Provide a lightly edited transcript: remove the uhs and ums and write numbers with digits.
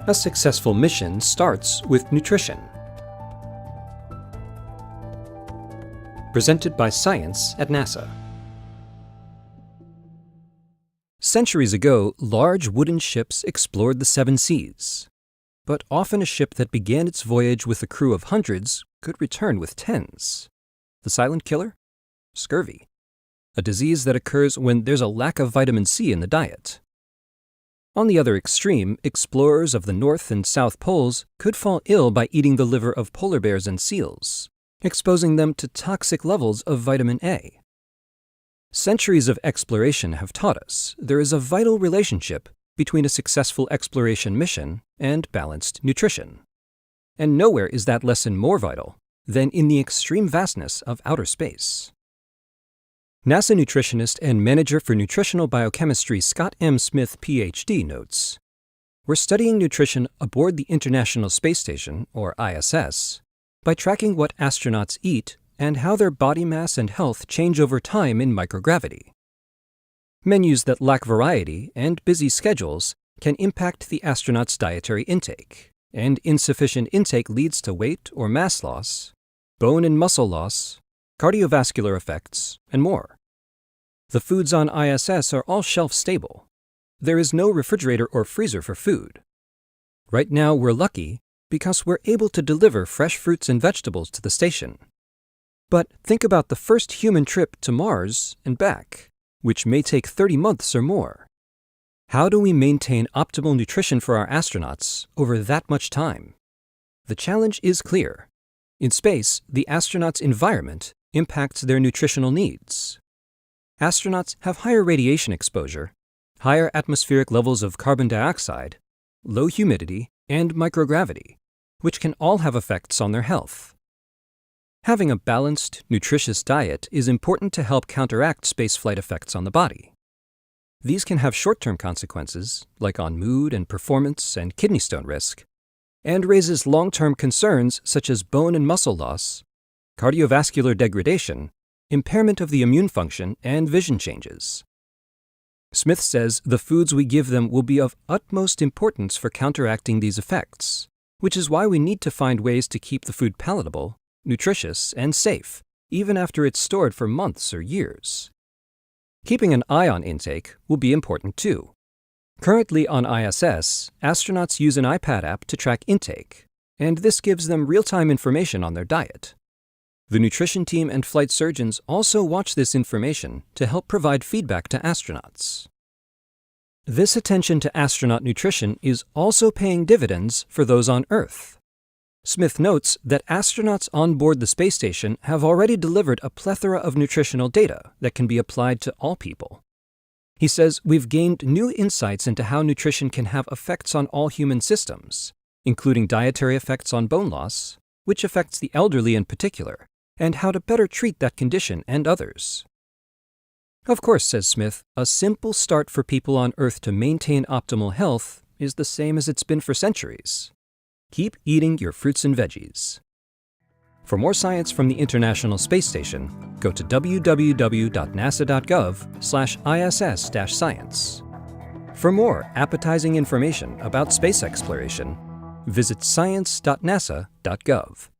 A successful mission starts with nutrition. Presented by Science at NASA. Centuries ago, large wooden ships explored the seven seas. But often a ship that began its voyage with a crew of hundreds could return with tens. The silent killer? Scurvy. A disease that occurs when there's a lack of vitamin C in the diet. On the other extreme, explorers of the North and South Poles could fall ill by eating the liver of polar bears and seals, exposing them to toxic levels of vitamin A. Centuries of exploration have taught us there is a vital relationship between a successful exploration mission and balanced nutrition. And nowhere is that lesson more vital than in the extreme vastness of outer space. NASA nutritionist and manager for nutritional biochemistry Scott M. Smith, Ph.D. notes, "We're studying nutrition aboard the International Space Station, or ISS, by tracking what astronauts eat and how their body mass and health change over time in microgravity. Menus that lack variety and busy schedules can impact the astronauts' dietary intake, and insufficient intake leads to weight or mass loss, bone and muscle loss, cardiovascular effects, and more. The foods on ISS are all shelf-stable. There is no refrigerator or freezer for food. Right now we're lucky because we're able to deliver fresh fruits and vegetables to the station. But think about the first human trip to Mars and back, which may take 30 months or more. How do we maintain optimal nutrition for our astronauts over that much time? The challenge is clear. In space, the astronauts' environment impacts their nutritional needs. Astronauts have higher radiation exposure, higher atmospheric levels of carbon dioxide, low humidity, and microgravity, which can all have effects on their health. Having a balanced, nutritious diet is important to help counteract spaceflight effects on the body. These can have short-term consequences, like on mood and performance and kidney stone risk, and raises long-term concerns such as bone and muscle loss, cardiovascular degradation, impairment of the immune function, and vision changes. Smith says the foods we give them will be of utmost importance for counteracting these effects, which is why we need to find ways to keep the food palatable, nutritious, and safe, even after it's stored for months or years. Keeping an eye on intake will be important too. Currently on ISS, astronauts use an iPad app to track intake, and this gives them real-time information on their diet. The nutrition team and flight surgeons also watch this information to help provide feedback to astronauts. This attention to astronaut nutrition is also paying dividends for those on Earth. Smith notes that astronauts on board the space station have already delivered a plethora of nutritional data that can be applied to all people. He says we've gained new insights into how nutrition can have effects on all human systems, including dietary effects on bone loss, which affects the elderly in particular, and how to better treat that condition and others. Of course, says Smith, a simple start for people on Earth to maintain optimal health is the same as it's been for centuries. Keep eating your fruits and veggies. For more science from the International Space Station, go to www.nasa.gov/ISS-science. For more appetizing information about space exploration, visit science.nasa.gov.